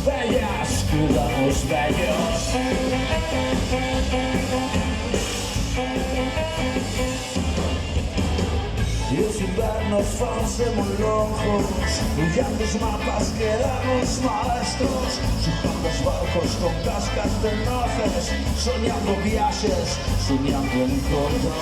bellas, quedamos bellos. Y els invernos fanse muy longos, brillando os mapas quedamos maestros, surcando os barcos con cascas de noces, soñando viajes, soñando en corto.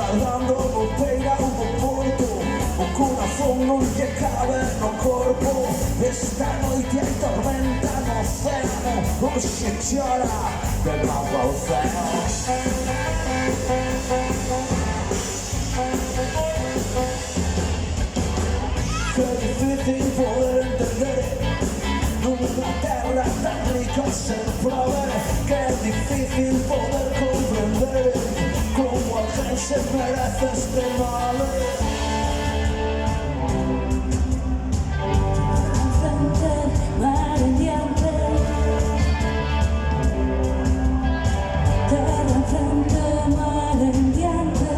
Dando botella un porto, o corazón non lle cabe no corpo. Esta noite hai tormenta no océano, hoxe chora de lado ao céu. Que difícil poder entender nunha terra tan rica sen prover. Que difícil poder comprender como alguien se merece este mal. Frente, mar en diante, terra enfrente, mar en diante,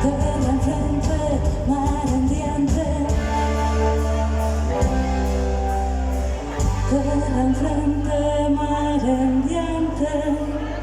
terra enfrente, mar en diante, terra enfrente, mar en diante.